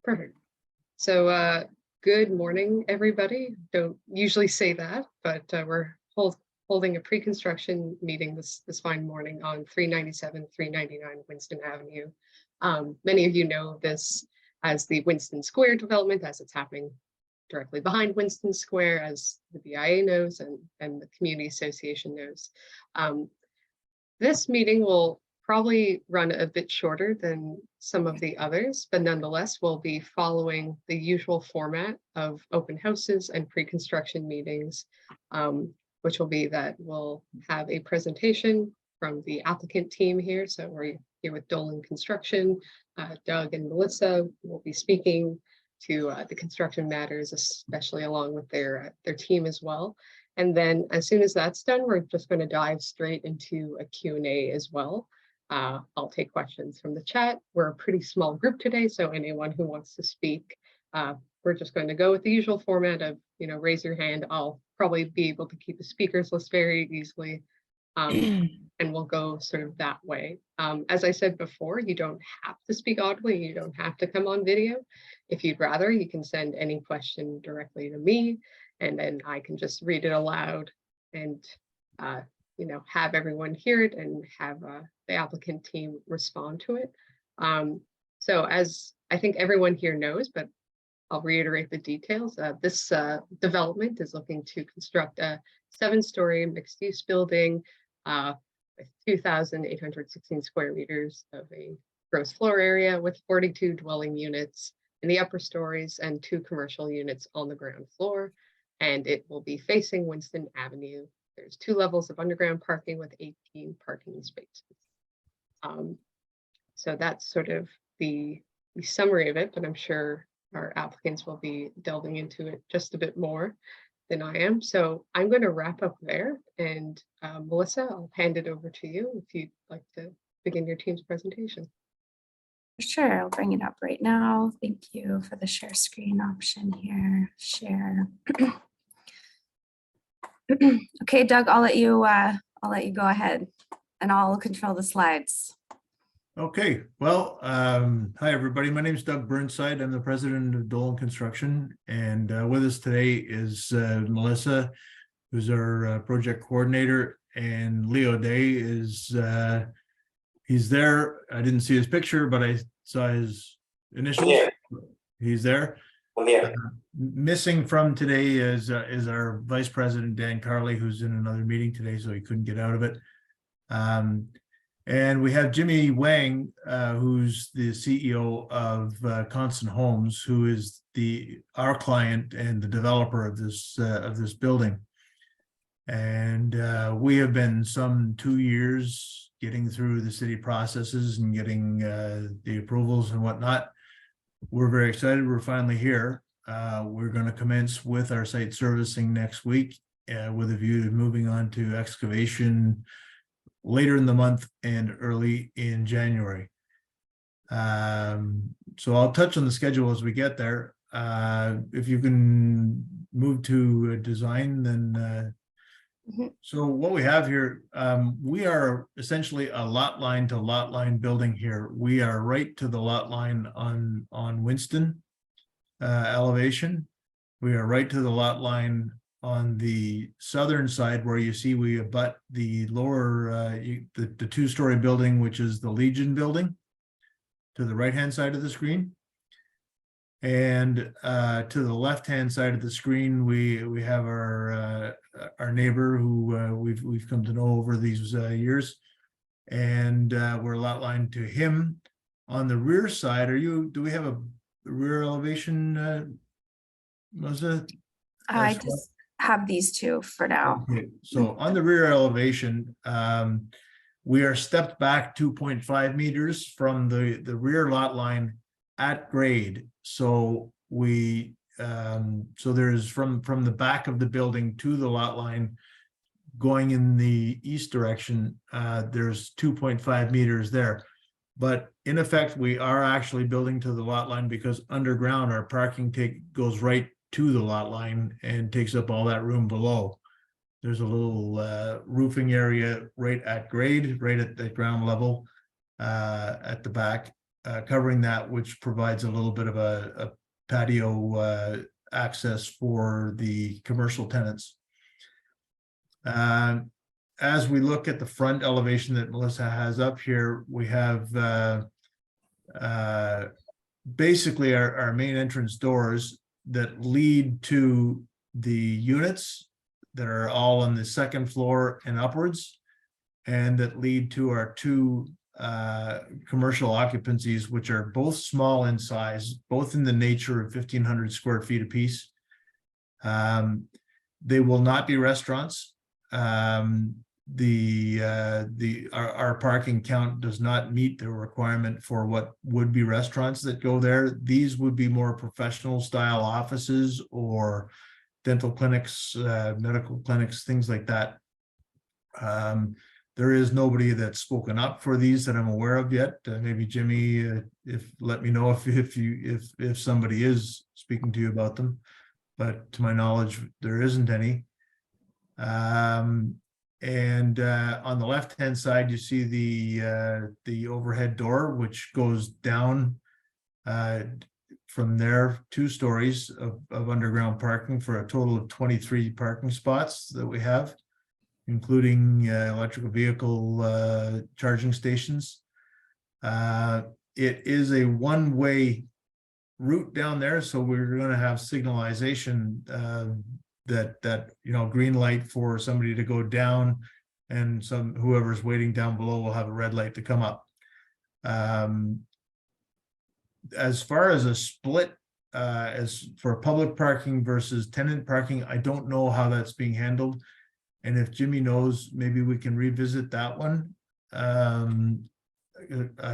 Perfect. So good morning, everybody. Don't usually say that, but we're holding a pre-construction meeting this fine morning on 397, 399 Winston Avenue. Many of you know this as the Winston Square development, as it's happening directly behind Winston Square, as the BIA knows and the Community Association knows. This meeting will probably run a bit shorter than some of the others, but nonetheless, we'll be following the usual format of open houses and pre-construction meetings, which will be that we'll have a presentation from the applicant team here. So we're here with Dolan Construction. Doug and Melissa will be speaking to the construction matters, especially along with their team as well. And then as soon as that's done, we're just going to dive straight into a Q&A as well. I'll take questions from the chat. We're a pretty small group today, so anyone who wants to speak, we're just going to go with the usual format of, raise your hand. I'll probably be able to keep a speakers list very easily, and we'll go sort of that way. As I said before, you don't have to speak audibly. You don't have to come on video. If you'd rather, you can send any question directly to me, and then I can just read it aloud and have everyone hear it and have the applicant team respond to it. So as I think everyone here knows, but I'll reiterate the details. This development is looking to construct a 7-story mixed-use building with 2,816 square meters of a gross floor area with 42 dwelling units in the upper stories and 2 commercial units on the ground floor. And it will be facing Winston Avenue. There's 2 levels of underground parking with 18 parking spaces. So that's sort of the summary of it, but I'm sure our applicants will be delving into it just a bit more than I am. So I'm going to wrap up there. And Melissa, I'll hand it over to you if you'd like to begin your team's presentation. Sure, I'll bring it up right now. Thank you for the share screen option here. Share. Okay, Doug, I'll let you go ahead, and I'll control the slides. Okay, well, hi everybody. My name is Doug Burnside. I'm the president of Dolan Construction, and with us today is Melissa, who's our project coordinator, and Leo Day is he's there. I didn't see his picture, but I saw his initials. Yeah. He's there. Yeah. Missing from today is our vice president, Dan Carley, who's in another meeting today, so he couldn't get out of it. And we have Jimmy Wang, who's the CEO of Constant Homes, who is our client and the developer of this building. And we have been some 2 years getting through the city processes and getting the approvals and whatnot. We're very excited. We're finally here. We're going to commence with our site servicing next week with a view to moving on to excavation later in the month and early in January. So I'll touch on the schedule as we get there. If you can move to design, then So what we have here, we are essentially a lot line to lot line building here. We are right to the lot line on Winston elevation. We are right to the lot line on the southern side, where you see we abut the lower, the 2-story building, which is the Legion building, to the right-hand side of the screen. And to the left-hand side of the screen, we have our neighbor who we've come to know over these years, and we're a lot line to him. On the rear side, do we have a rear elevation, Melissa? I just have these 2 for now. Okay. So on the rear elevation, we are stepped back 2.5 meters from the rear lot line at grade. So so there's from the back of the building to the lot line going in the east direction, there's 2.5 meters there. But in effect, we are actually building to the lot line, because underground our parking goes right to the lot line and takes up all that room below. There's a little roofing area right at grade, right at the ground level at the back. covering that, which provides a little bit of a patio access for the commercial tenants. As we look at the front elevation that Melissa has up here, we have basically our main entrance doors that lead to the units that are all on the second floor and upwards, and that lead to our two commercial occupancies, which are both small in size, both in the nature of 1,500 square feet apiece. They will not be restaurants. Our parking count does not meet the requirement for what would be restaurants that go there. These would be more professional style offices or dental clinics, medical clinics, things like that. There is nobody that's spoken up for these that I'm aware of yet. Maybe Jimmy, let me know if somebody is speaking to you about them. But to my knowledge, there isn't any. And on the left-hand side, you see the overhead door, which goes down from there 2 stories of underground parking for a total of 23 parking spots that we have, including electrical vehicle charging stations. It is a one-way route down there, so we're going to have signalization that green light for somebody to go down, and whoever's waiting down below will have a red light to come up. As far as a split as for public parking versus tenant parking, I don't know how that's being handled, and if Jimmy knows, maybe we can revisit that one. I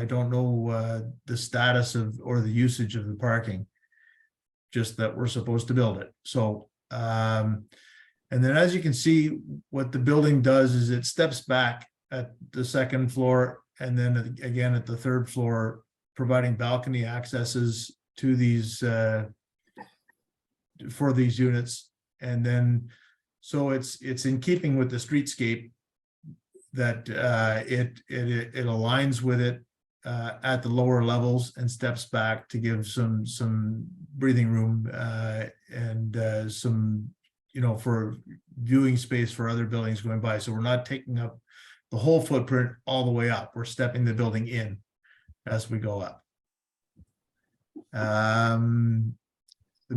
don't know the status of or the usage of the parking, just that we're supposed to build it. So and then, as you can see, what the building does is it steps back at the second floor, and then again at the third floor, providing balcony accesses to these for these units. And then, so it's in keeping with the streetscape that it aligns with it at the lower levels and steps back to give some breathing room and some for viewing space for other buildings going by. So we're not taking up the whole footprint all the way up. We're stepping the building in as we go up. The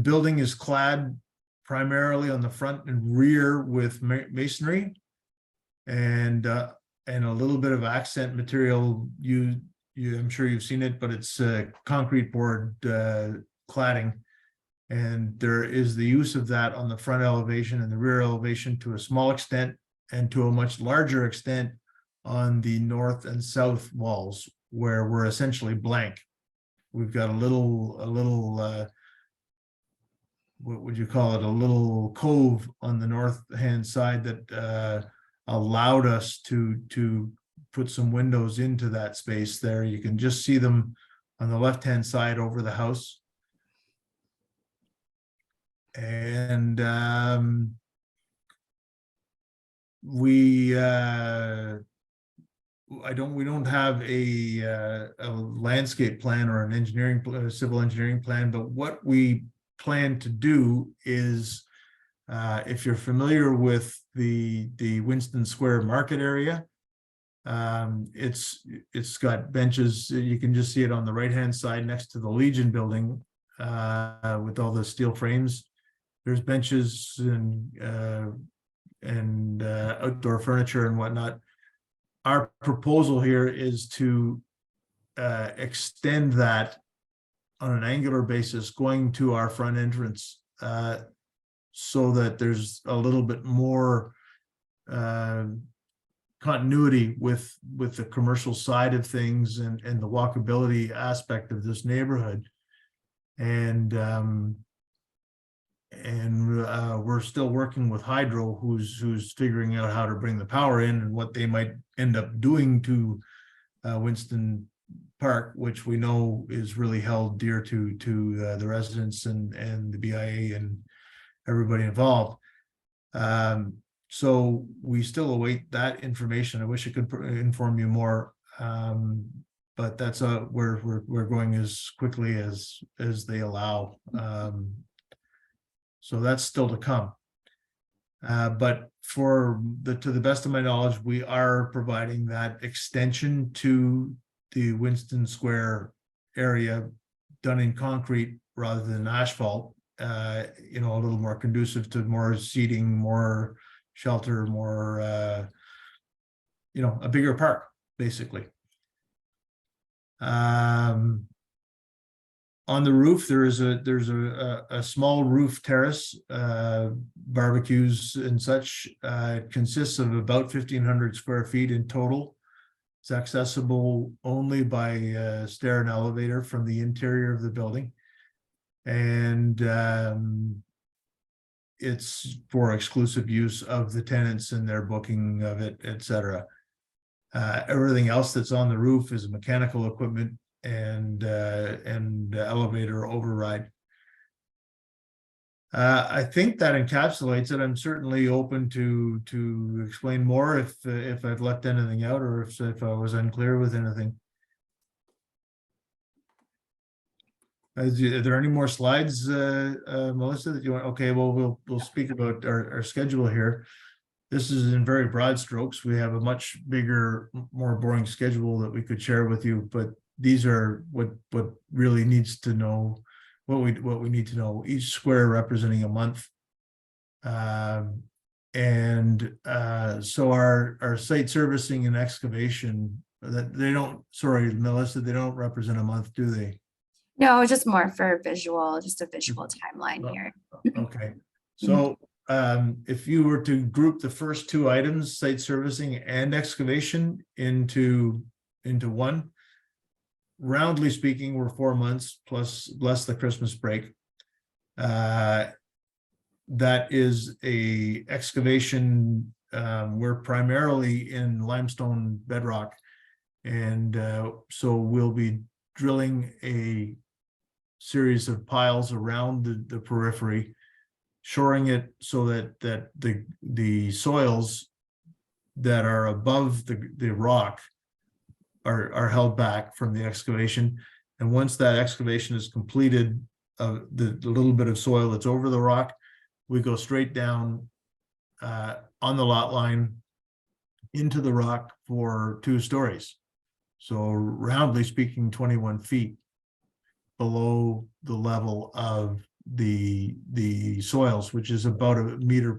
building is clad primarily on the front and rear with masonry and a little bit of accent material. I'm sure you've seen it, but it's concrete board cladding, and there is the use of that on the front elevation and the rear elevation to a small extent, and to a much larger extent on the north and south walls, where we're essentially blank. We've got a little what would you call it, a little cove on the north hand side that allowed us to put some windows into that space there. You can just see them on the left hand side over the house. And we don't have a landscape plan or an civil engineering plan, but what we plan to do is, if you're familiar with the Winston Square market area, it's got benches. You can just see it on the right hand side next to the Legion building with all the steel frames. There's benches and outdoor furniture and whatnot. Our proposal here is to extend that on an angular basis going to our front entrance, so that there's a little bit more continuity with the commercial side of things and the walkability aspect of this neighborhood. And we're still working with Hydro, who's figuring out how to bring the power in and what they might end up doing to Winston Park, which we know is really held dear to the residents and the BIA and everybody involved. So we still await that information. I wish I could inform you more. but that's where we're going as quickly as they allow. So that's still to come. But to the best of my knowledge, we are providing that extension to the Winston Square area done in concrete rather than asphalt, a little more conducive to more seating, more shelter, more, a bigger park, basically. On the roof, there's a small roof terrace, barbecues and such. It consists of about 1,500 square feet in total. It's accessible only by stair and elevator from the interior of the building. And it's for exclusive use of the tenants and their booking of it, etc. Everything else that's on the roof is mechanical equipment and elevator override. I think that encapsulates it. I'm certainly open to explain more if I've left anything out or if I was unclear with anything. Are there any more slides, Melissa, that you want? Okay, well, we'll speak about our schedule here. This is in very broad strokes. We have a much bigger, more boring schedule that we could share with you, but these are what really needs to know, what we need to know. Each square representing a month. So our site servicing and excavation, that they don't, sorry, Melissa, they don't represent a month, do they? No, just more for visual, just a visual timeline here. Okay, so if you were to group the first two items, site servicing and excavation, into one, roundly speaking, we're 4 months plus less the Christmas break. That is a excavation. We're primarily in limestone bedrock, and so we'll be drilling a series of piles around the periphery, shoring it so that the soils that are above the rock are held back from the excavation. And once that excavation is completed, the little bit of soil that's over the rock, we go straight down on the lot line into the rock for 2 stories. So roundly speaking, 21 feet below the level of the soils, which is about 1.2 meters.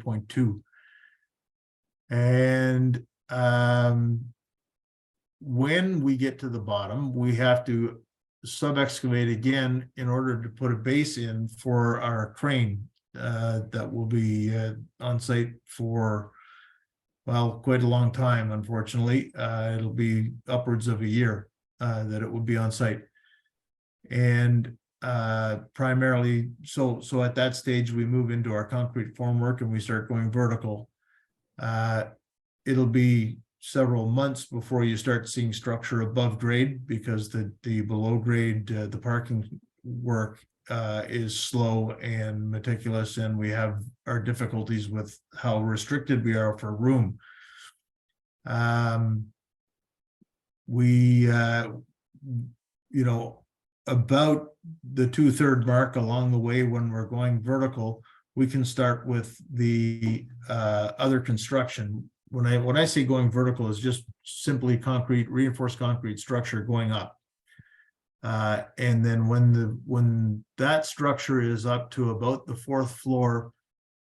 And when we get to the bottom, we have to sub-excavate again in order to put a base in for our crane that will be on site for, well, quite a long time, unfortunately. It'll be upwards of a year that it will be on site. And primarily, so at that stage, we move into our concrete formwork and we start going vertical. It'll be several months before you start seeing structure above grade, because the below grade, the parking work is slow and meticulous, and we have our difficulties with how restricted we are for room. About the 2/3 mark along the way, when we're going vertical, we can start with the other construction. When I say going vertical, is just simply concrete, reinforced concrete structure going up. And then when that structure is up to about the 4th floor,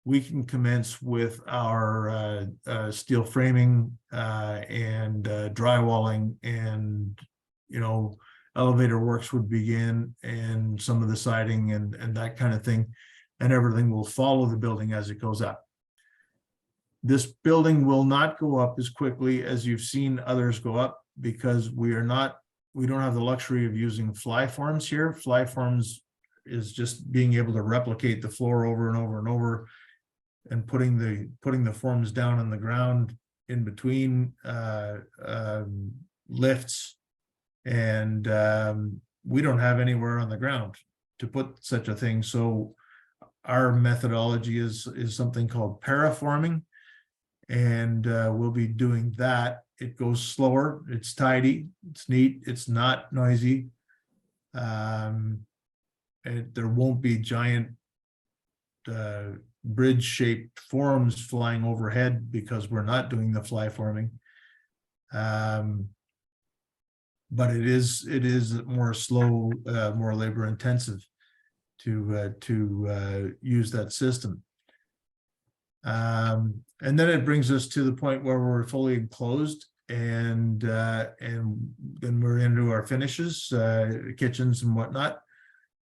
we can commence with our steel framing and drywalling, and elevator works would begin, and some of the siding and that kind of thing, and everything will follow the building as it goes up. This building will not go up as quickly as you've seen others go up, because we don't have the luxury of using fly forms here. Fly forms is just being able to replicate the floor over and over and over, and putting the forms down on the ground in between lifts, and we don't have anywhere on the ground to put such a thing. So our methodology is something called paraforming, and we'll be doing that It goes slower. It's tidy. It's neat. It's not noisy. And there won't be giant bridge-shaped forms flying overhead because we're not doing the fly forming. But it is more slow, more labor intensive to use that system. And then it brings us to the point where we're fully enclosed, and then we're into our finishes, kitchens and whatnot.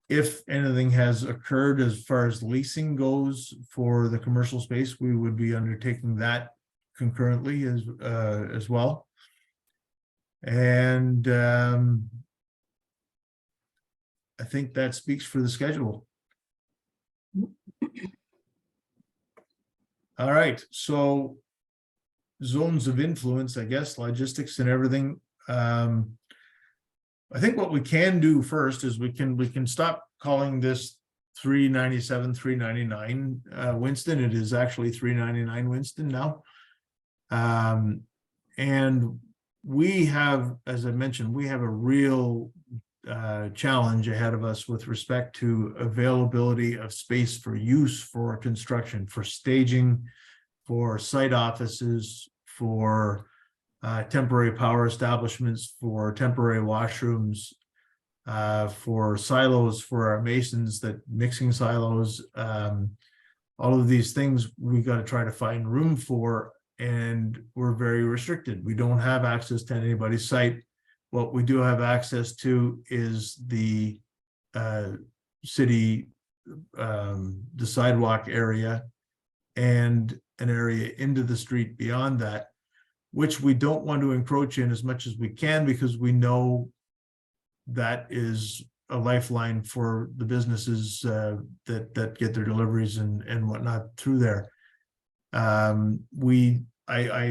If anything has occurred as far as leasing goes for the commercial space, we would be undertaking that concurrently as well. And I think that speaks for the schedule. All right, so zones of influence, I guess, logistics and everything. I think what we can do first is we can stop calling this 397, 399 Winston. It is actually 399 Winston now. And we have, as I mentioned, we have a real challenge ahead of us with respect to availability of space for use for construction, for staging, for site offices, for temporary power establishments, for temporary washrooms, for silos for our masons, that mixing silos, all of these things we got to try to find room for, and we're very restricted. We don't have access to anybody's site. What we do have access to is the city, the sidewalk area, and an area into the street beyond that, which we don't want to encroach in as much as we can, because we know that is a lifeline for the businesses that get their deliveries and whatnot through there. I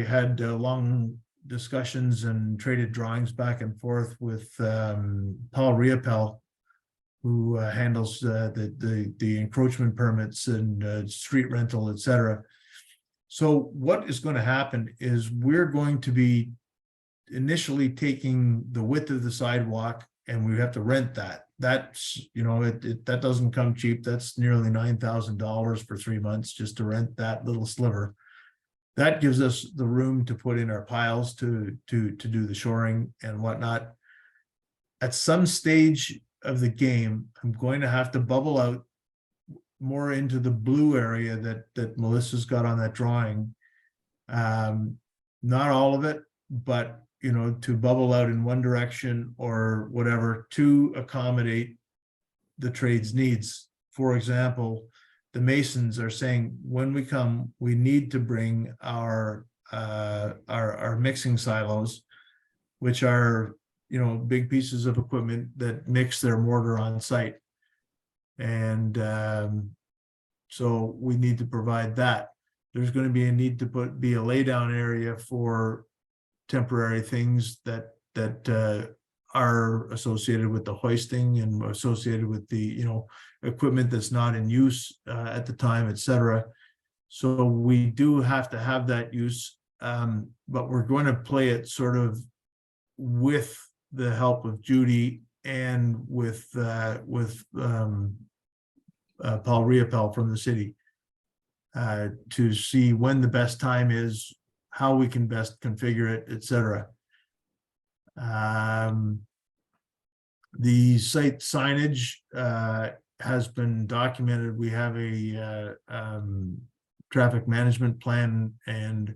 had long discussions and traded drawings back and forth with Paul Riopel, who handles the encroachment permits and street rental, etc. So what is going to happen is we're going to be initially taking the width of the sidewalk, and we have to rent that. That's, you know, that doesn't come cheap. That's nearly $9,000 for 3 months just to rent that little sliver. That gives us the room to put in our piles to do the shoring and whatnot. At some stage of the game, I'm going to have to bubble out more into the blue area that Melissa's got on that drawing. Not all of it, but you know, to bubble out in one direction or whatever to accommodate the trade's needs. For example, the masons are saying, when we come, we need to bring our mixing silos, which are, you know, big pieces of equipment that mix their mortar on site. And so we need to provide that. There's going to be a need to be a lay down area for temporary things that are associated with the hoisting and associated with the, you know, equipment that's not in use at the time, etc. So we do have to have that use, but we're going to play it sort of with the help of Judy and with Paul Riopel from the city to see when the best time is, how we can best configure it, etc. The site signage has been documented. We have a traffic management plan, and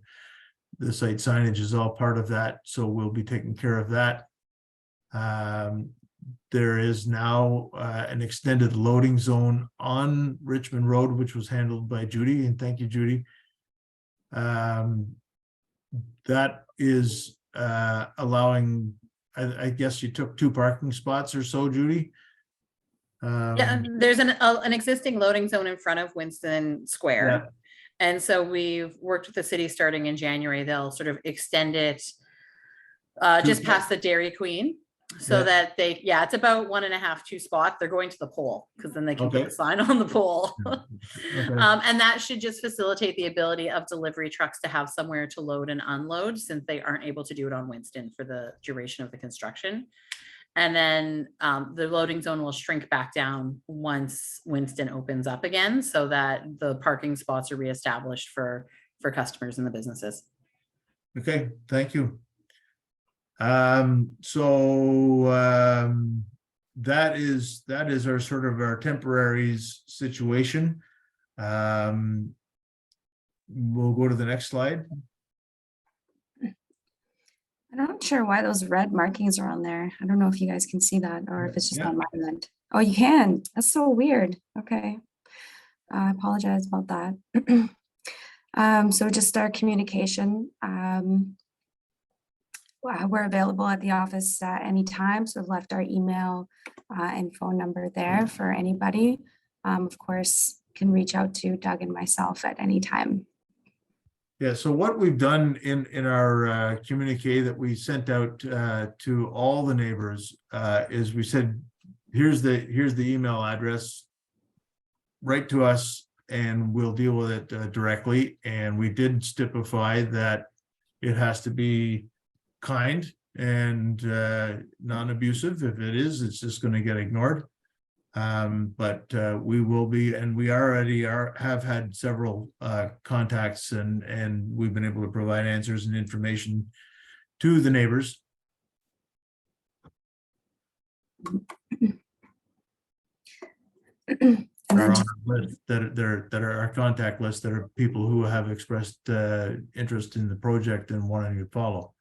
the site signage is all part of that, so we'll be taking care of that. There is now an extended loading zone on Richmond Road, which was handled by Judy, and thank you, Judy. That is allowing, I guess you took 2 parking spots or so, Judy? Yeah, there's an existing loading zone in front of Winston Square. Yeah. And so we've worked with the city starting in January. They'll sort of extend it just past the Dairy Queen So Yeah. that they, yeah, it's about 1.5, 2 spots. They're going to the pole because then they can put Okay. the sign on the pole. Okay. And that should just facilitate the ability of delivery trucks to have somewhere to load and unload, since they aren't able to do it on Winston for the duration of the construction. And then the loading zone will shrink back down once Winston opens up again, so that the parking spots are reestablished for customers and the businesses. Okay, thank you. That is our sort of our temporaries situation. We'll go to the next slide. I'm not sure why those red markings are on there. I don't know if you guys can see that or if it's just Yeah. on my end. Oh, you can. That's so weird. Okay. I apologize about that. So just our communication. We're available at the office at any time. So we've left our email and phone number there for anybody. Of course, can reach out to Doug and myself at any time. Yeah, so what we've done in our communique that we sent out to all the neighbors is we said, here's the email address, write to us and we'll deal with it directly. And we did stipulate that it has to be kind and non-abusive. If it is, it's just going to get ignored. But we will be, and we already have had several contacts and we've been able to provide answers and information to the neighbors. And Are then on our list that are our contact list, that are people who have expressed interest in the project and wanting to follow.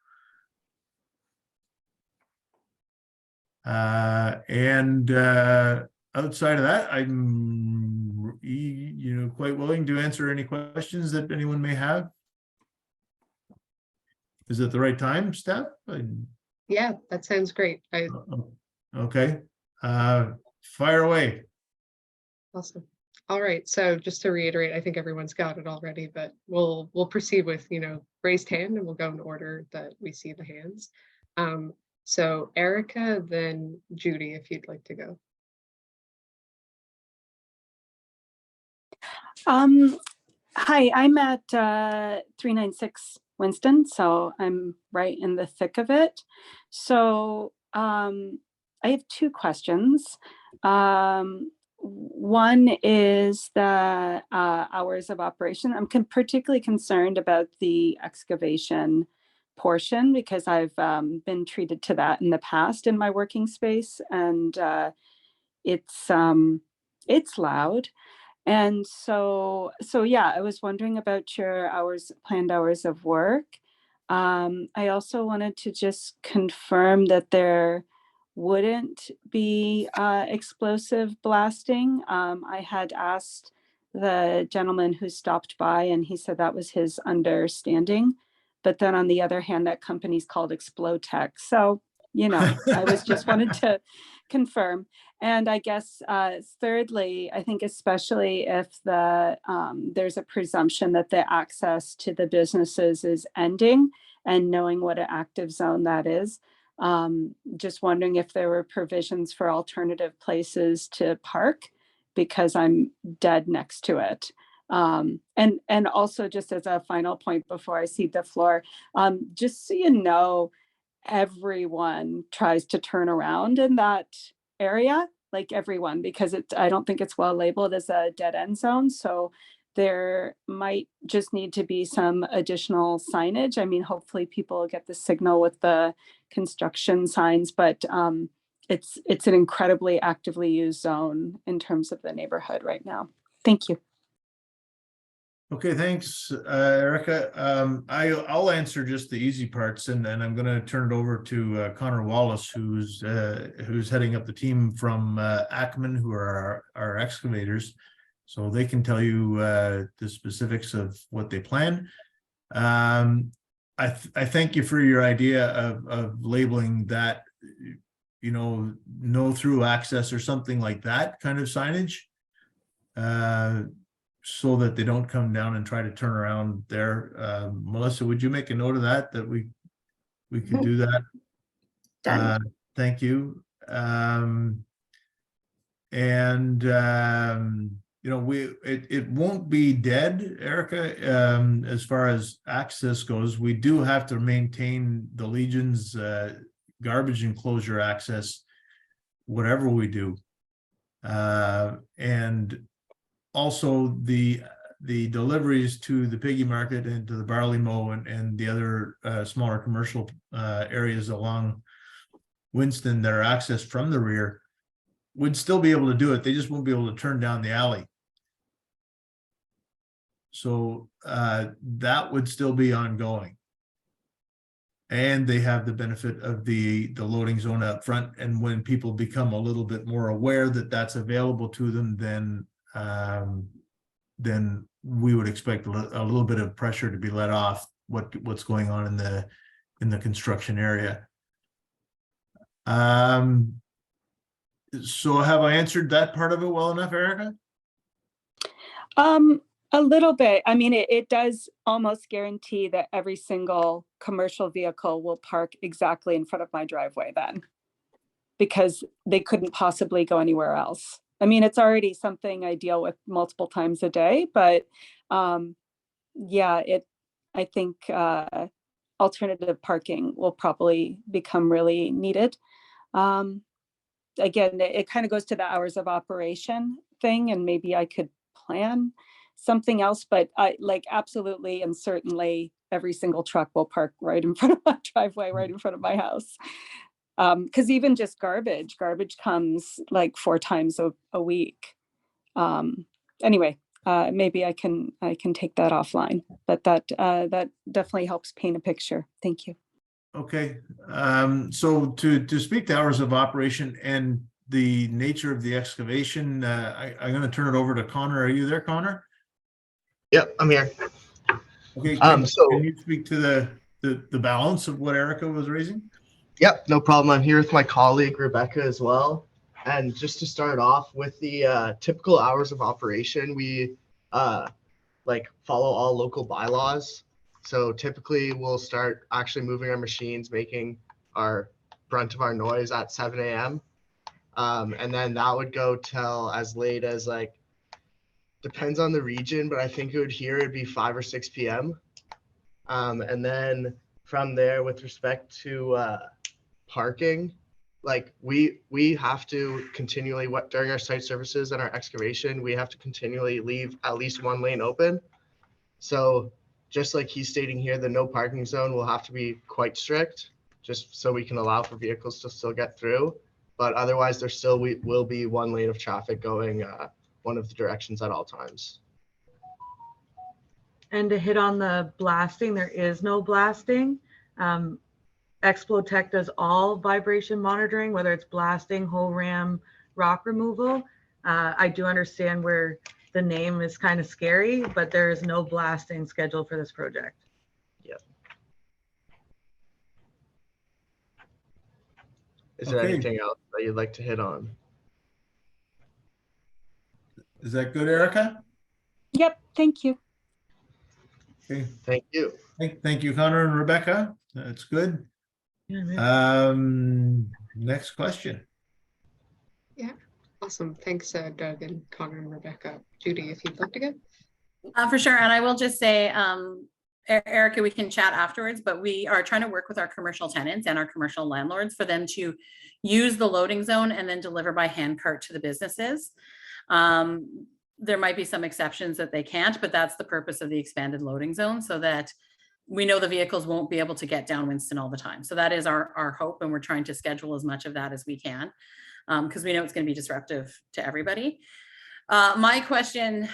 Outside of that, I'm quite willing to answer any questions that anyone may have. Is it the right time, Steph? Yeah, that sounds great. Okay, fire away. Awesome. All right. So just to reiterate, I think everyone's got it already, but we'll proceed with, raised hand, and we'll go in order that we see the hands. So Erica, then Judy, if you'd like to go. Hi, I'm at 396 Winston, so I'm right in the thick of it. So I have two questions. One is the hours of operation. I'm particularly concerned about the excavation portion because I've been treated to that in the past in my working space, and it's loud. And so yeah, I was wondering about your planned hours of work. I also wanted to just confirm that there wouldn't be explosive blasting. I had asked the gentleman who stopped by and he said that was his understanding. But then on the other hand, that company's called Explotech. So, I was just wanted to confirm. And I guess thirdly, I think especially if there's a presumption that the access to the businesses is ending and knowing what an active zone that is, just wondering if there were provisions for alternative places to park because I'm dead next to it. And also just as a final point before I cede the floor, just so everyone tries to turn around in that area, like everyone, because I don't think it's well labeled as a dead end zone. So there might just need to be some additional signage. I mean, hopefully people get the signal with the construction signs, but it's an incredibly actively used zone in terms of the neighborhood right now. Thank you. Okay, thanks, Erica. I'll answer just the easy parts, and then I'm going to turn it over to Connor Wallace, who's heading up the team from Ackman, who are our excavators, so they can tell you the specifics of what they plan. I thank you for your idea of labeling that, no through access or something like that kind of signage. So that they don't come down and try to turn around there. Melissa, would you make a note of that we could do that? Done. Thank you. You know, it won't be dead, Erica, as far as access goes. We do have to maintain the Legion's garbage enclosure access, whatever we do. And also the deliveries to the piggy market and to the barley mow and the other smaller commercial areas along Winston that are accessed from the rear would still be able to do it. They just won't be able to turn down the alley. So that would still be ongoing. And they have the benefit of the loading zone up front. And when people become a little bit more aware that that's available to them, then we would expect a little bit of pressure to be let off what's going on in the construction area. So have I answered that part of it well enough, Erica? A little bit. I mean, it does almost guarantee that every single commercial vehicle will park exactly in front of my driveway then, because they couldn't possibly go anywhere else. I mean, it's already something I deal with multiple times a day, but yeah, I think alternative parking will probably become really needed. Again, it kind of goes to the hours of operation thing, and maybe I could plan something else, but I like absolutely and certainly every single truck will park right in front of my driveway, right in front of my house. Because even just garbage comes like 4 times a week. Anyway, maybe I can take that offline, but that definitely helps paint a picture. Thank you. Okay, so to speak to hours of operation and the nature of the excavation, I'm going to turn it over to Connor. Are you there, Connor? Yep, I'm here. Okay, Can you speak to the balance of what Erica was raising? Yep, no problem. I'm here with my colleague Rebecca as well. And just to start off with the typical hours of operation, we like follow all local bylaws. So typically we'll start actually moving our machines, making our brunt of our noise at 7 a.m. And then that would go till as late as like, depends on the region, but I think it'd be 5 or 6 p.m. And then from there, with respect to parking, like we have to continually, during our site services and our excavation, we have to continually leave at least one lane open. So just like he's stating here, the no parking zone will have to be quite strict, just so we can allow for vehicles to still get through. But otherwise, there still will be one lane of traffic going one of the directions at all times. And to hit on the blasting, there is no blasting. Explotech does all vibration monitoring, whether it's blasting, hole ram, rock removal. I do understand where the name is kind of scary, but there is no blasting scheduled for this project. Yep. Is there anything else that you'd like to hit on? Is that good, Erica? Yep, thank you. Okay. Thank you. Thank you, Connor and Rebecca. That's good. Yeah, Next question. Yeah, awesome. Thanks, Doug and Connor and Rebecca. Judy, if you'd like to go. For sure. And I will just say, Erica, we can chat afterwards, but we are trying to work with our commercial tenants and our commercial landlords for them to use the loading zone and then deliver by hand cart to the businesses. There might be some exceptions that they can't, but that's the purpose of the expanded loading zone, so that we know the vehicles won't be able to get down Winston all the time. So that is our hope, and we're trying to schedule as much of that as we can, because we know it's going to be disruptive to everybody. My question,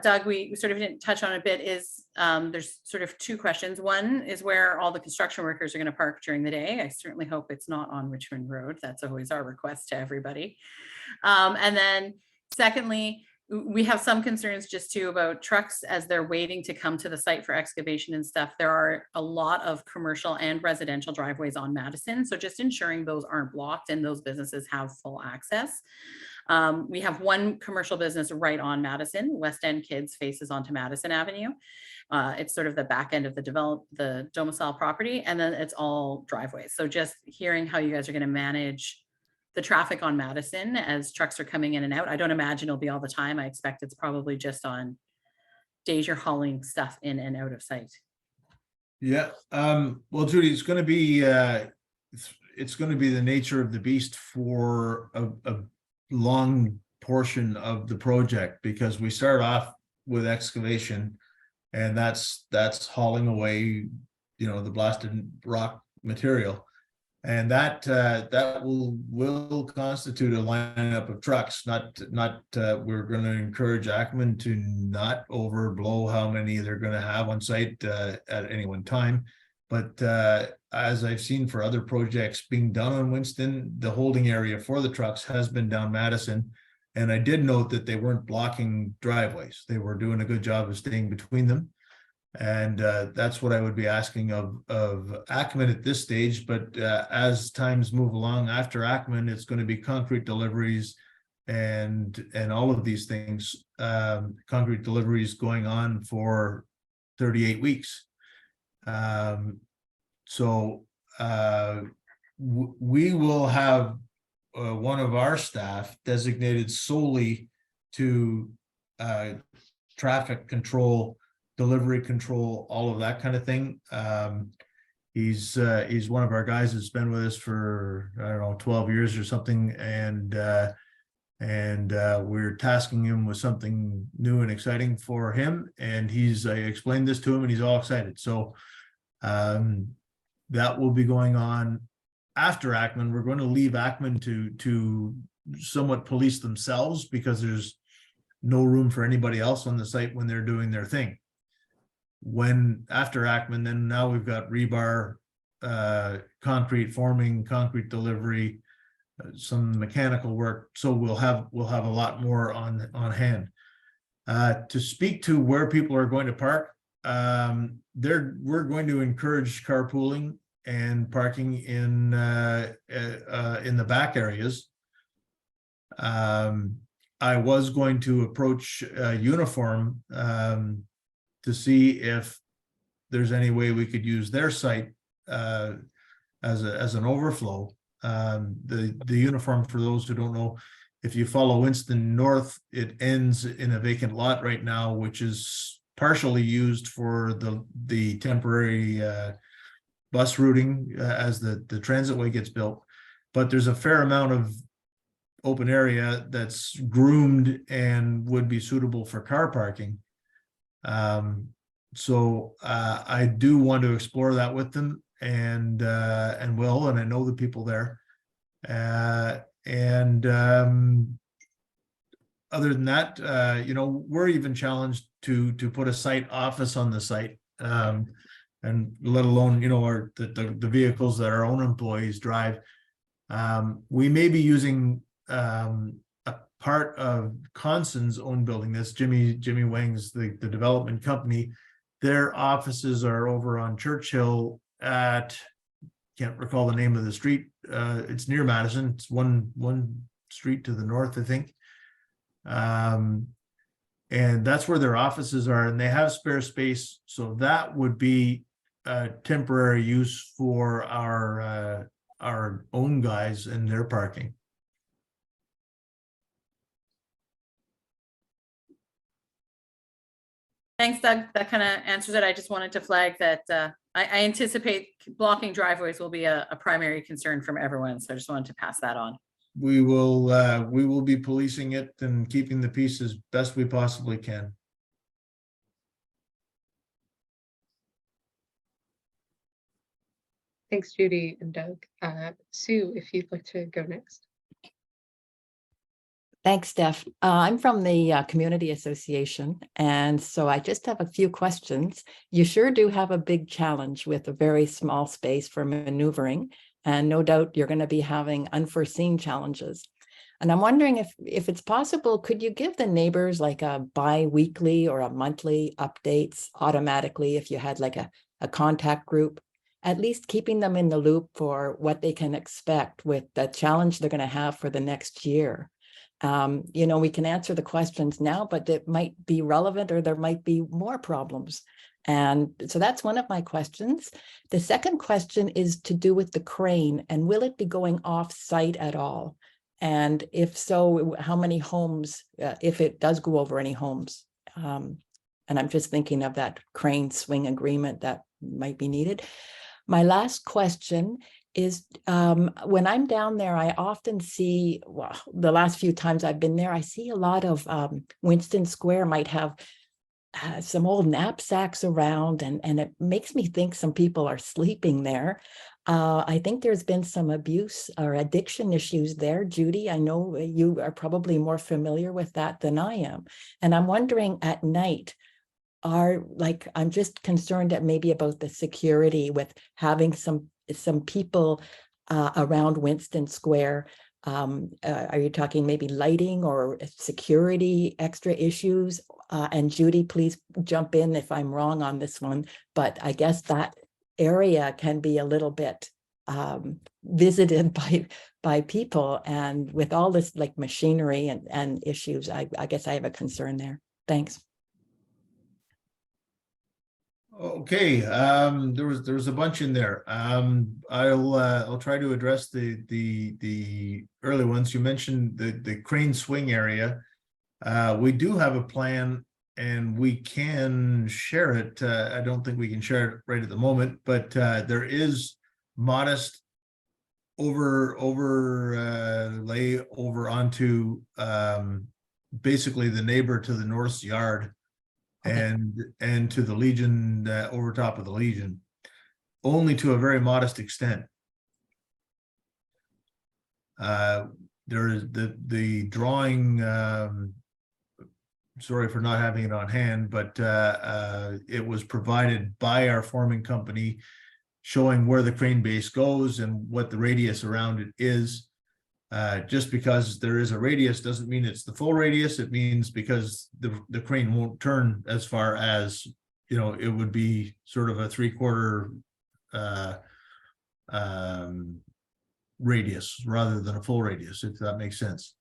Doug, we sort of didn't touch on a bit, is there's sort of 2 questions. One is where all the construction workers are going to park during the day. I certainly hope it's not on Richmond Road. That's always our request to everybody. And then secondly, we have some concerns just too about trucks as they're waiting to come to the site for excavation and stuff. There are a lot of commercial and residential driveways on Madison. So just ensuring those aren't blocked and those businesses have full access. We have one commercial business right on Madison. West End Kids faces onto Madison Avenue. It's sort of the back end of the domicile property, and then it's all driveways. So just hearing how you guys are going to manage the traffic on Madison as trucks are coming in and out. I don't imagine it'll be all the time. I expect it's probably just on days you're hauling stuff in and out of site. Yeah, well, Judy, it's gonna be it's gonna be the nature of the beast for a long portion of the project, because we start off with excavation, and that's hauling away, you know, the blasted rock material. And that will constitute a lineup of trucks. We're going to encourage Ackman to not overblow how many they're going to have on site at any one time. But as I've seen for other projects being done on Winston, the holding area for the trucks has been down Madison. And I did note that they weren't blocking driveways. They were doing a good job of staying between them. And that's what I would be asking of Ackman at this stage. But as times move along after Ackman, it's going to be concrete deliveries and all of these things. Concrete deliveries going on for 38 weeks. So we will have one of our staff designated solely to traffic control, delivery control, all of that kind of thing. He's one of our guys that's been with us for, I don't know, 12 years or something, and we're tasking him with something new and exciting for him, and I explained this to him and he's all excited. So that will be going on after Ackman. We're going to leave Ackman to somewhat police themselves, because there's no room for anybody else on the site when they're doing their thing. When after Ackman, then now we've got rebar, concrete forming, concrete delivery, some mechanical work. So we'll have a lot more on hand. To speak to where people are going to park, we're going to encourage carpooling and parking in the back areas. I was going to approach Uniform to see if there's any way we could use their site as an overflow. The Uniform, for those who don't know, if you follow Winston North, it ends in a vacant lot right now, which is partially used for the temporary bus routing as the transitway gets built. But there's a fair amount of open area that's groomed and would be suitable for car parking. So I do want to explore that with them, and I know the people there. Other than that, you know, we're even challenged to put a site office on the site, and let alone, you know, the vehicles that our own employees drive. We may be using a part of Conson's own building. That's Jimmy Wang's, the development company. Their offices are over on Churchill at, can't recall the name of the street. It's near Madison. It's one street to the north, I think. And that's where their offices are, and they have spare space. So that would be temporary use for our own guys and their parking. Thanks, Doug. That kind of answers it. I just wanted to flag that I anticipate blocking driveways will be a primary concern from everyone. So I just wanted to pass that on. We will be policing it and keeping the peace as best we possibly can. Thanks, Judy and Doug. Sue, if you'd like to go next. Thanks, Steph. I'm from the Community Association, and so I just have a few questions. You sure do have a big challenge with a very small space for maneuvering, and no doubt you're going to be having unforeseen challenges. And I'm wondering if it's possible, could you give the neighbors like a bi-weekly or a monthly updates automatically if you had like a contact group, at least keeping them in the loop for what they can expect with the challenge they're going to have for the next year? You know, we can answer the questions now, but it might be relevant or there might be more problems. And so that's one of my questions. The second question is to do with the crane, and will it be going off site at all? And if so, how many homes, if it does go over any homes? And I'm just thinking of that crane swing agreement that might be needed. My last question is, when I'm down there, I often see, well, the last few times I've been there, I see a lot of Winston Square might have some old knapsacks around, and it makes me think some people are sleeping there. I think there's been some abuse or addiction issues there. Judy, I know you are probably more familiar with that than I am. And I'm wondering at night, I'm just concerned that maybe about the security with having some people around Winston Square. Are you talking maybe lighting or security extra issues? And Judy, please jump in if I'm wrong on this one, but I guess that area can be a little bit visited by people, and with all this like machinery and issues, I guess I have a concern there. Thanks. Okay, there was a bunch in there. I'll try to address the early ones. You mentioned the crane swing area. We do have a plan, and we can share it. I don't think we can share it right at the moment, but there is modest lay over onto basically the neighbor to the north's yard. Okay. And to the Legion, over top of the Legion, only to a very modest extent. There is the drawing, sorry for not having it on hand, but it was provided by our forming company, showing where the crane base goes and what the radius around it is. Just because there is a radius doesn't mean it's the full radius. It means because the crane won't turn as far as, it would be sort of a 3/4 radius rather than a full radius, if that makes sense.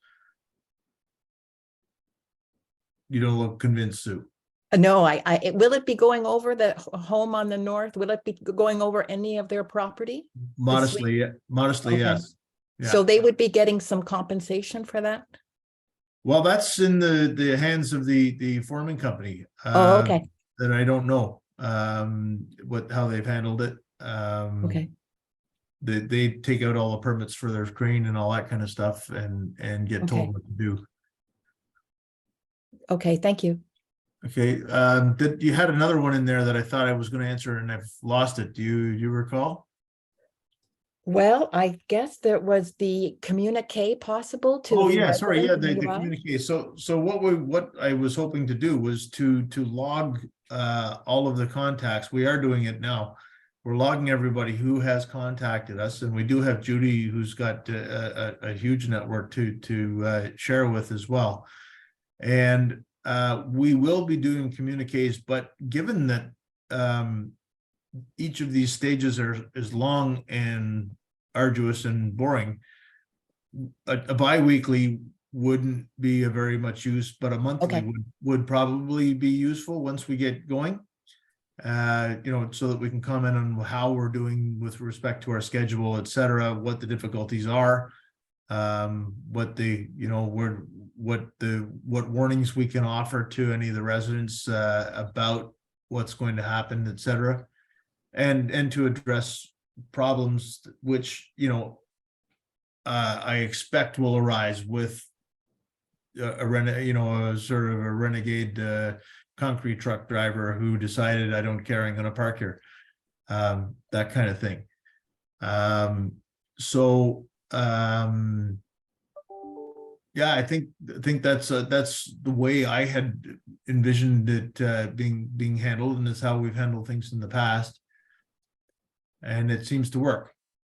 You don't look convinced, Sue. No, will it be going over the home on the north? Will it be going over any of their property? Modestly, Okay. yes. Yeah. So they would be getting some compensation for that? Well, that's in the hands of the forming company. Oh, okay. That I don't know how they've handled it. Okay. They take out all the permits for their crane and all that kind of stuff, and get Okay. told what to do. Okay, thank you. Okay, you had another one in there that I thought I was going to answer, and I've lost it. Do you recall? Well, I guess there was the communique possible to. Oh the yeah, sorry, yeah, residents the nearby. communique. So what I was hoping to do was to log all of the contacts. We are doing it now. We're logging everybody who has contacted us, and we do have Judy, who's got a huge network to share with as well. And we will be doing communiques, but given that each of these stages is long and arduous and boring, a bi-weekly wouldn't be a very much use, but a monthly Okay. would probably be useful once we get going. So that we can comment on how we're doing with respect to our schedule, et cetera, what the difficulties are, what warnings we can offer to any of the residents about what's going to happen, et cetera, and to address problems which I expect will arise with a sort of a renegade concrete truck driver who decided, I don't care, I'm going to park here, that kind of thing. Yeah, I think that's the way I had envisioned it being handled, and it's how we've handled things in the past, and it seems to work.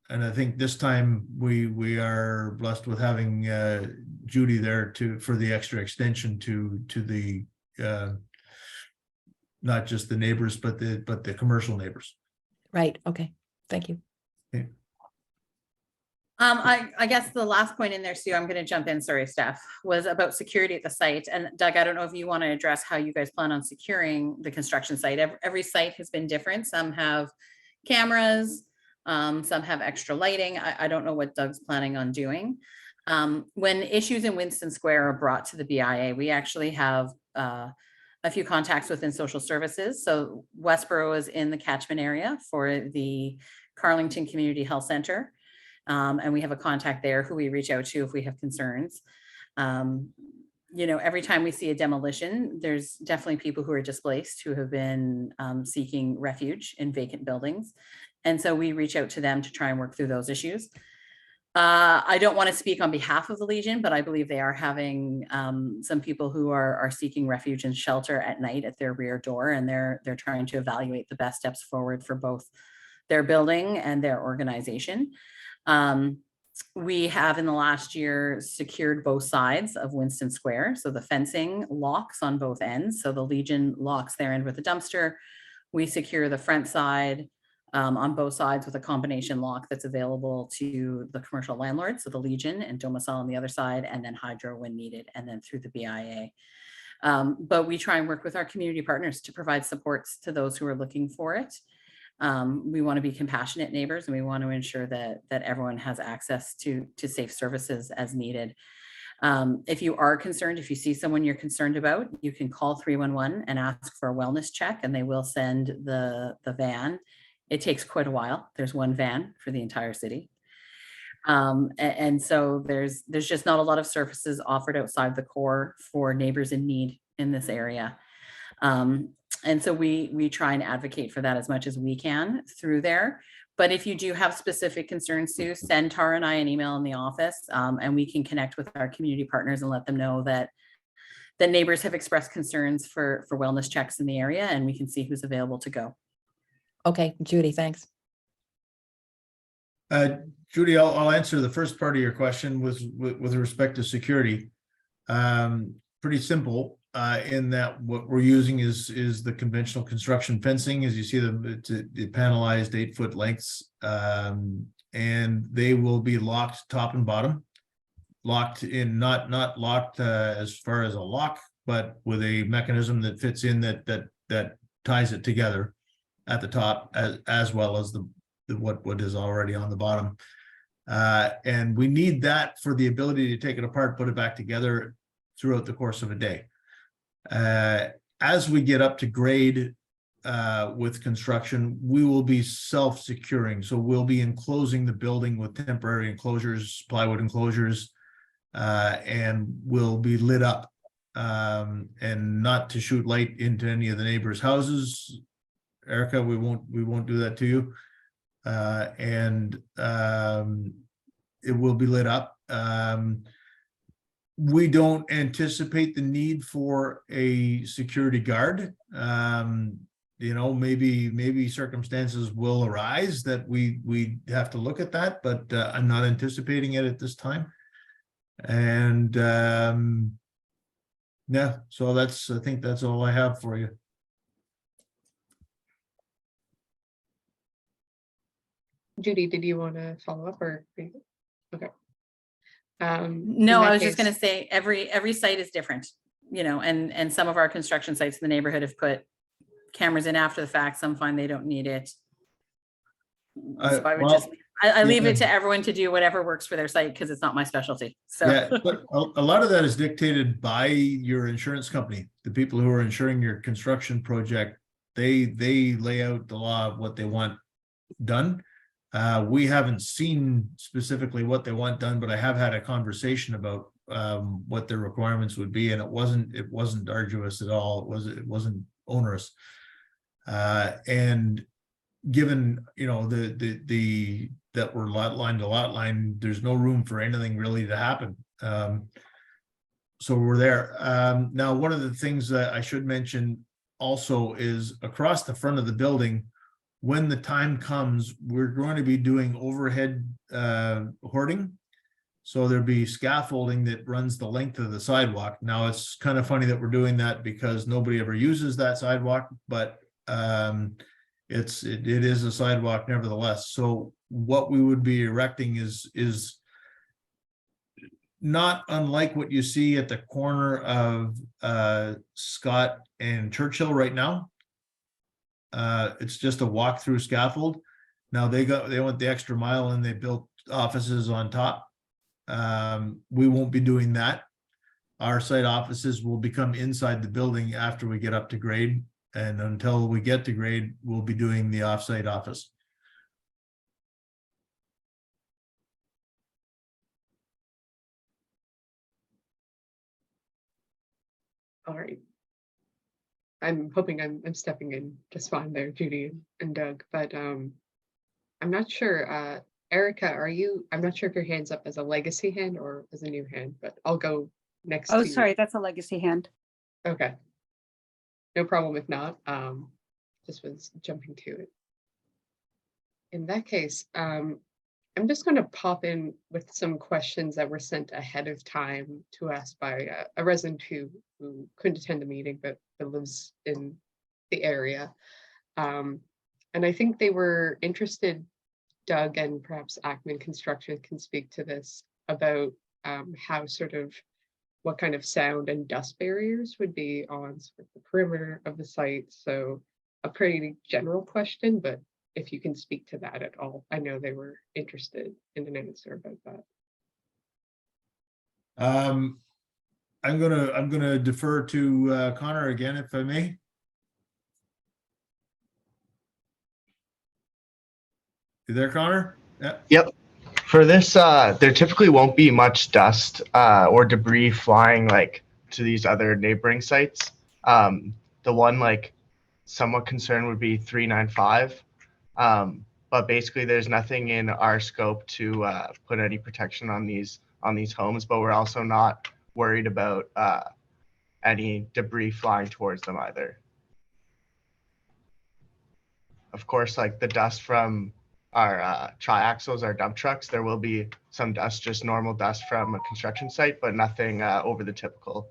And I think this time we are blessed with having Judy there for the extra extension to the not just the neighbors, but the commercial neighbors. Right. Okay. Thank you. Okay. I guess the last point in there, Sue, I'm gonna jump in, sorry, Steph, was about security at the site. And Doug, I don't know if you want to address how you guys plan on securing the construction site. Every site has been different. Some have cameras, some have extra lighting. I don't know what Doug's planning on doing. When issues in Winston Square are brought to the BIA, we actually have a few contacts within social services. So Westboro is in the catchment area for the Carlington Community Health Center. And we have a contact there who we reach out to if we have concerns. You know, every time we see a demolition, there's definitely people who are displaced who have been seeking refuge in vacant buildings. And so we reach out to them to try and work through those issues. I don't want to speak on behalf of the Legion, but I believe they are having some people who are seeking refuge and shelter at night at their rear door, and they're trying to evaluate the best steps forward for both their building and their organization. We have in the last year secured both sides of Winston Square. So the fencing locks on both ends. So the Legion locks their end with a dumpster. We secure the front side on both sides with a combination lock that's available to the commercial landlord. So the Legion and Domicile on the other side, and then Hydro when needed, and then through the BIA. But we try and work with our community partners to provide supports to those who are looking for it. We want to be compassionate neighbors, and we want to ensure that everyone has access to safe services as needed. If you are concerned, if you see someone you're concerned about, you can call 311 and ask for a wellness check, and they will send the van. It takes quite a while. There's one van for the entire city. And so there's just not a lot of services offered outside the core for neighbors in need in this area. And so we try and advocate for that as much as we can through there. But if you do have specific concerns, Sue, send Tara and I an email in the office, and we can connect with our community partners and let them know that the neighbors have expressed concerns for wellness checks in the area, and we can see who's available to go. Okay, Judy, thanks. Judy, I'll answer the first part of your question with respect to security. Pretty simple. In that what we're using is the conventional construction fencing, as you see the panelized 8-foot lengths, and they will be locked top and bottom, locked in, not locked as far as a lock, but with a mechanism that fits in that ties it together at the top as well as what is already on the bottom. And we need that for the ability to take it apart, put it back together throughout the course of a day. As we get up to grade with construction, we will be self-securing. So we'll be enclosing the building with temporary enclosures, plywood enclosures, and will be lit up, and not to shoot light into any of the neighbors' houses. Erica, we won't do that to you. And it will be lit up. We don't anticipate the need for a security guard. You know, maybe circumstances will arise that we have to look at that, but I'm not anticipating it at this time. And yeah, so I think that's all I have for you. Judy, did you want to follow up or? Okay. No, I was just going to say every site is different, you know, and some of our construction sites in the neighborhood have put cameras in after the fact. Some find they don't need it. So I leave it to everyone to do whatever works for their site, because it's not my specialty. So yeah, but a lot of that is dictated by your insurance company. The people who are insuring your construction project, they lay out the law of what they want done. We haven't seen specifically what they want done, but I have had a conversation about what their requirements would be, and it wasn't arduous at all. It wasn't onerous. And given, you know, that we're lot line to lot line, there's no room for anything really to happen. So we're there. Now, one of the things that I should mention also is across the front of the building, when the time comes, we're going to be doing overhead hoarding. So there'll be scaffolding that runs the length of the sidewalk. Now, it's kind of funny that we're doing that because nobody ever uses that sidewalk, but it is a sidewalk nevertheless. So what we would be erecting is not unlike what you see at the corner of Scott and Churchill right now. It's just a walk-through scaffold. Now they went the extra mile and they built offices on top. We won't be doing that. Our site offices will become inside the building after we get up to grade. And until we get to grade, we'll be doing the off-site office. All right. I'm hoping I'm stepping in just fine there, Judy and Doug, but I'm not sure. Erica, I'm not sure if your hand's up as a legacy hand or as a new hand, but I'll go next Oh, to you. sorry, that's a legacy hand. Okay. No problem if not. Just was jumping to it. In that case, I'm just going to pop in with some questions that were sent ahead of time to us by a resident who couldn't attend the meeting, but lives in the area. And I think they were interested, Doug and perhaps Ackman Construction can speak to this, about how what kind of sound and dust barriers would be on sort of the perimeter of the site. So a pretty general question, but if you can speak to that at all. I know they were interested in an answer about that. I'm gonna defer to Connor again, if I may. You there, Connor? Yeah. Yep. For this, there typically won't be much dust or debris flying like to these other neighboring sites. The one like somewhat concerned would be 395. But basically there's nothing in our scope to put any protection on these homes, but we're also not worried about any debris flying towards them either. Of course, like the dust from our triaxles, our dump trucks, there will be some dust, just normal dust from a construction site, but nothing over the typical.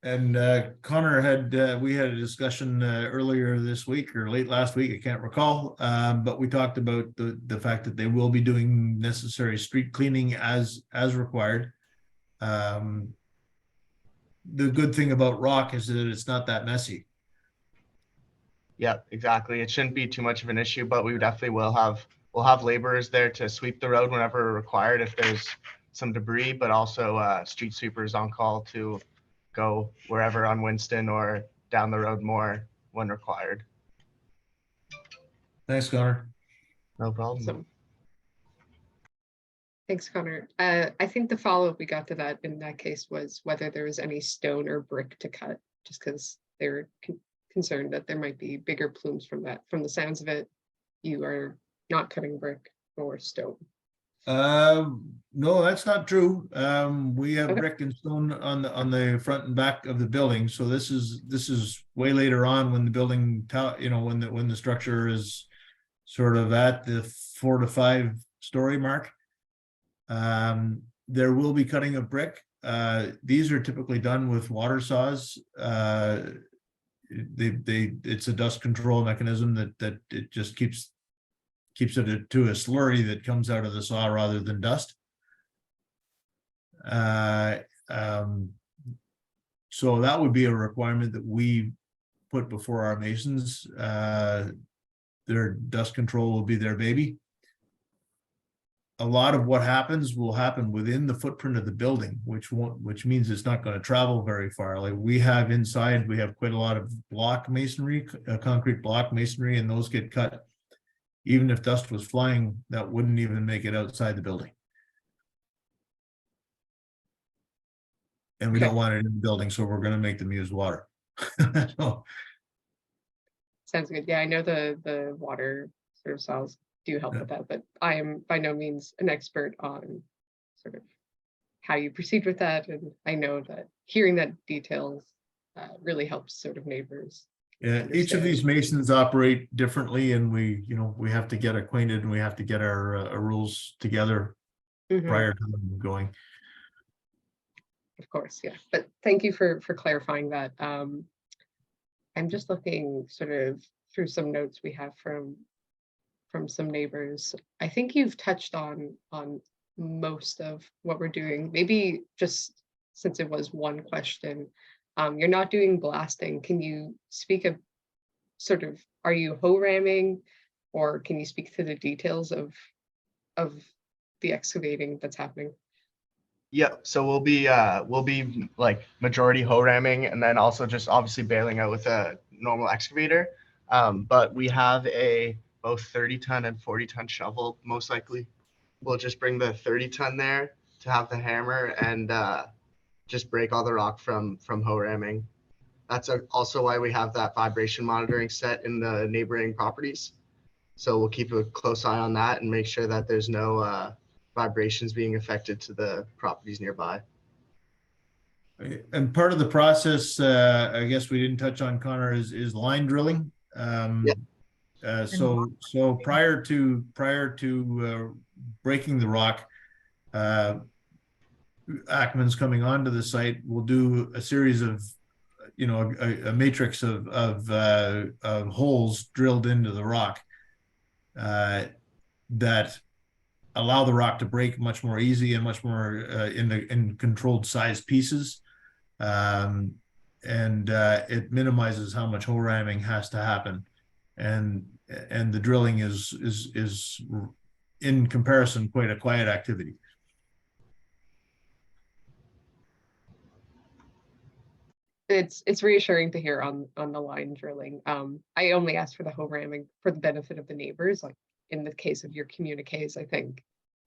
And Connor we had a discussion earlier this week or late last week, I can't recall, but we talked about the fact that they will be doing necessary street cleaning as required. The good thing about rock is that it's not that messy. Yeah, exactly. It shouldn't be too much of an issue, but we definitely we'll have laborers there to sweep the road whenever required if there's some debris, but also street sweepers on call to go wherever on Winston or down the road more when required. Thanks, Connor. No problem. So, thanks, Connor. I think the follow-up we got to that in that case was whether there was any stone or brick to cut, just because they were concerned that there might be bigger plumes from that. From the sounds of it, you are not cutting brick or stone. No, that's not true. We have Okay. brick and stone on the front and back of the building. So this is way later on when the building, when the structure is sort of at the 4 to 5 story mark. There will be cutting of brick. These are typically done with water saws. It's a dust control mechanism that it just keeps it to a slurry that comes out of the saw rather than dust. So that would be a requirement that we put before our masons. Their dust control will be their baby. A lot of what happens will happen within the footprint of the building, which means it's not going to travel very far. Like we have quite a lot of block masonry, concrete block masonry, and those get cut. Even if dust was flying, that wouldn't even make it outside the building. And we Okay. don't want it in the building, so we're going to make them use water. So, Sounds good. Yeah, I know the water sort of saws do help with that, but I am by no means an expert on sort of how you proceed with that. And I know that hearing that details really helps sort of neighbors. yeah, each of these masons operate differently, and we have to get acquainted and we have to get our rules together prior to them going. Of course, yeah. But thank you for clarifying that. I'm just looking sort of through some notes we have from some neighbors. I think you've touched on most of what we're doing. Maybe just since it was one question, you're not doing blasting. Can you speak of sort of, are you hoe ramming, or can you speak to the details of the excavating that's happening? Yep. So we'll be like majority hoe ramming, and then also just obviously bailing out with a normal excavator. But we have a both 30-ton and 40-ton shovel. Most likely, we'll just bring the 30-ton there to have the hammer and just break all the rock from hoe ramming. That's also why we have that vibration monitoring set in the neighboring properties. So we'll keep a close eye on that and make sure that there's no vibrations being affected to the properties nearby. And part of the process, I guess we didn't touch on, Connor, is line drilling. So prior to breaking the rock, Ackman's coming onto the site. We'll do a series of, a matrix of holes drilled into the rock that allow the rock to break much more easy and much more in controlled size pieces. And it minimizes how much hole ramming has to happen, and the drilling is in comparison quite a quiet activity. It's reassuring to hear on the line drilling. I only asked for the hoe ramming for the benefit of the neighbors. Like in the case of your communiques, I think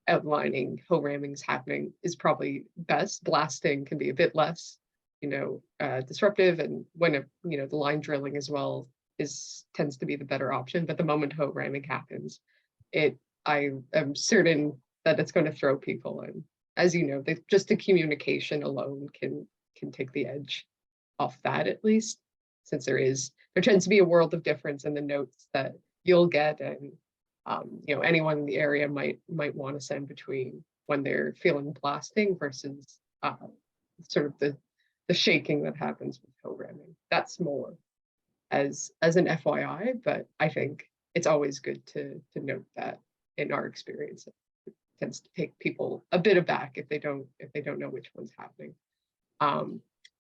outlining hoe ramming's happening is probably best. Blasting can be a bit less, disruptive, and when the line drilling as well tends to be the better option. But the moment hoe ramming happens, I am certain that it's going to throw people in. As you know, just the communication alone can take the edge off that, at least, since there tends to be a world of difference in the notes that you'll get, and anyone in the area might want to send between when they're feeling blasting versus sort of the shaking that happens with hoe ramming. That's more as an FYI, but I think it's always good to note that in our experience, it tends to take people a bit aback if they don't know which one's happening.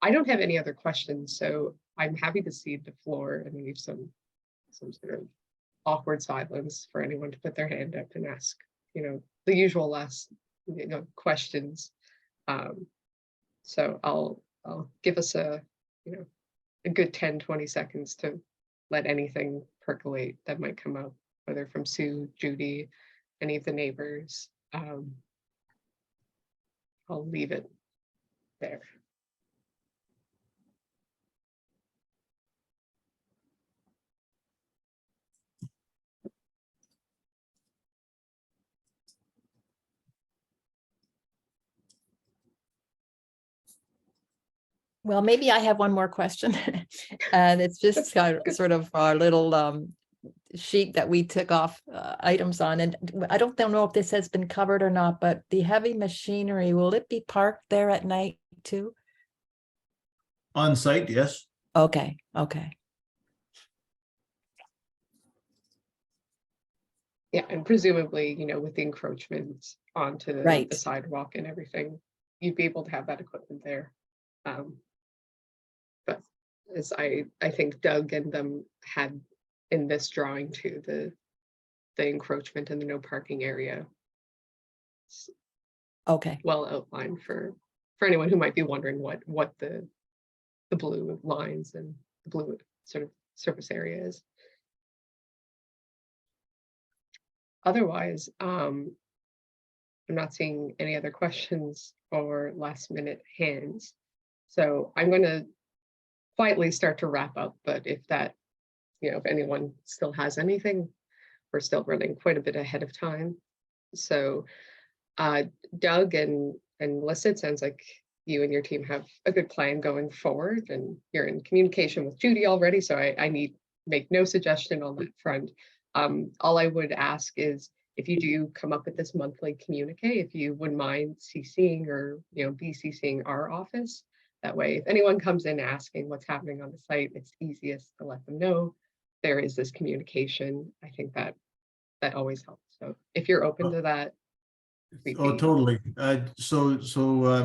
I don't have any other questions, so I'm happy to cede the floor and leave some sort of awkward silence for anyone to put their hand up and ask, the usual last, questions. So I'll give us a good 10-20 seconds to let anything percolate that might come up, whether from Sue, Judy, any of the neighbors. I'll leave it there. Well, maybe I have one more question. And it's just sort of our little sheet that we took off items on. And I don't know if this has been covered or not, but the heavy machinery, will it be parked there at night too? On site, yes. Okay. Yeah, and presumably, with the encroachments onto Right. the sidewalk and everything, you'd be able to have that equipment there. But as I think Doug and them had in this drawing too, the encroachment and the no parking area. Okay. Well outlined for anyone who might be wondering what the blue lines and the blue sort of surface area is. Otherwise, I'm not seeing any other questions or last minute hands. So I'm going to quietly start to wrap up, but if anyone still has anything, we're still running quite a bit ahead of time. So Doug and Melissa, it sounds like you and your team have a good plan going forward, and you're in communication with Judy already, so I need make no suggestion on that front. All I would ask is, if you do come up with this monthly communique, if you wouldn't mind CCing or BCCing our office. That way, if anyone comes in asking what's happening on the site, it's easiest to let them know. there is this communication. I think that always helps. So if you're open to that. we'd Oh, be- totally. So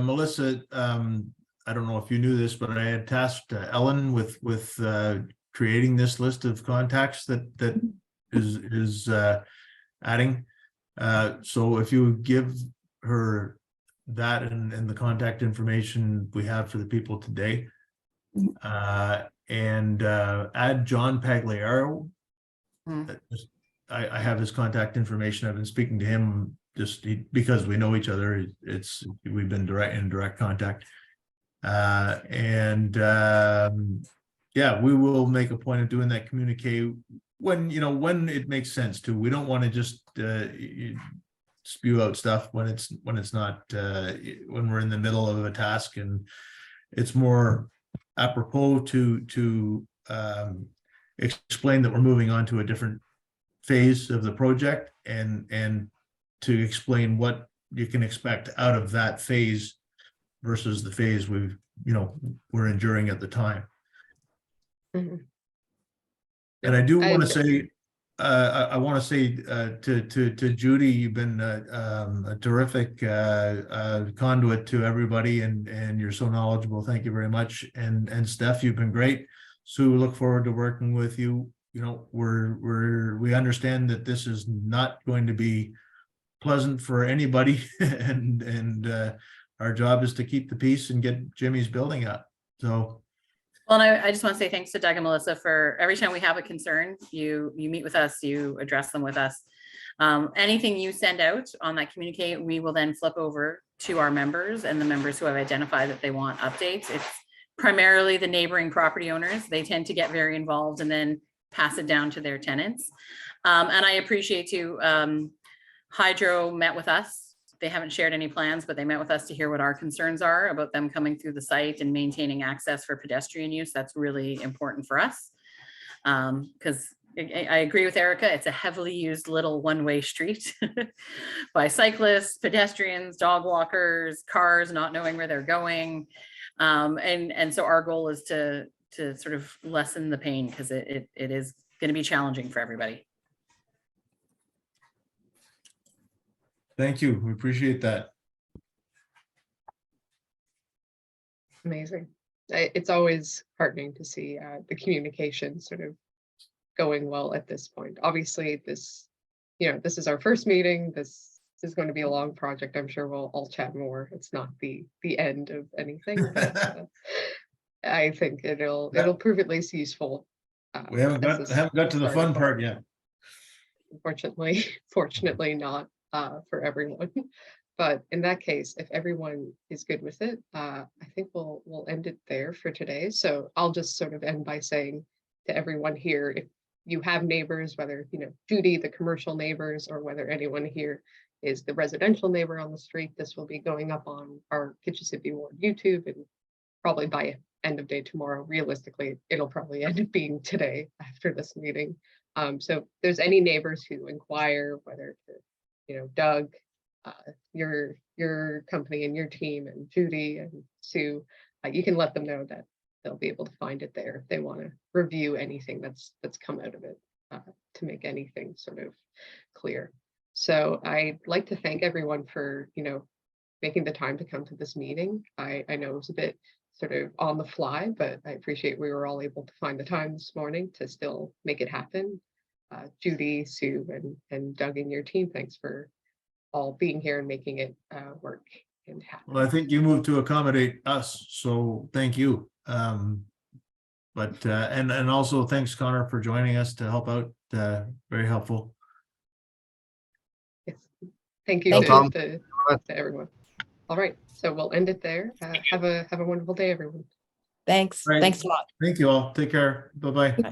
Melissa, I don't know if you knew this, but I had tasked Ellen with creating this list of contacts that is adding. So if you would give her that and the contact information we have for the people today, and add John Pagliaro. I have his contact information. I've been speaking to him because we know each other. We've been in direct contact. Yeah, we will make a point of doing that communique when it makes sense to. We don't want to just spew out stuff when it's not when we're in the middle of a task, and it's more apropos to explain that we're moving on to a different phase of the project and to explain what you can expect out of that phase versus the phase we're enduring at the time. Mhm. And I do want to say, I want to say to Judy, you've been a terrific conduit to everybody, and you're so knowledgeable. Thank you very much. And Steph, you've been great. Sue, look forward to working with you. We understand that this is not going to be pleasant for anybody, and our job is to keep the peace and get Jimmy's building up. So. Well, and I just want to say thanks to Doug and Melissa for every time we have a concern, you meet with us, you address them with us. Anything you send out on that communique, we will then flip over to our members and the members who have identified that they want updates. It's primarily the neighboring property owners. They tend to get very involved and then pass it down to their tenants. And I appreciate you. Hydro met with us. They haven't shared any plans, but they met with us to hear what our concerns are about them coming through the site and maintaining access for pedestrian use. That's really important for us. Because I agree with Erica, it's a heavily used little one-way street by cyclists, pedestrians, dog walkers, cars not knowing where they're going. And so our goal is to sort of lessen the pain, because it is going to be challenging for everybody. Thank you. We appreciate that. Amazing. It's always heartening to see the communication sort of going well at this point. Obviously, this is our first meeting. This is going to be a long project. I'm sure we'll all chat more. It's not the end of anything. But, I think it'll prove at least useful. We haven't got to the fun part yet. Fortunately not for everyone. But in that case, if everyone is good with it, I think we'll end it there for today. So I'll just sort of end by saying to everyone here, if you have neighbors, whether Judy, the commercial neighbors, or whether anyone here is the residential neighbor on the street, this will be going up on our Kitchissippi Ward YouTube, and probably by end of day tomorrow. Realistically, it'll probably end up being today after this meeting. So if there's any neighbors who inquire whether to, Doug, your company and your team, and Judy and Sue, you can let them know that they'll be able to find it there if they want to review anything that's come out of it, to make anything sort of clear. So I'd like to thank everyone for making the time to come to this meeting. I know it was a bit sort of on the fly, but I appreciate we were all able to find the time this morning to still make it happen. Judy, Sue, and Doug and your team, thanks for all being here and making it work and happen. Well, I think you moved to accommodate us, so thank you. But and also thanks, Connor, for joining us to help out. Very helpful. Yes. Thank you to everyone. All right, so we'll end it there. Have a wonderful day, everyone. Thanks. Right. Thanks a lot. Thank you all. Take care. Bye-bye. Bye.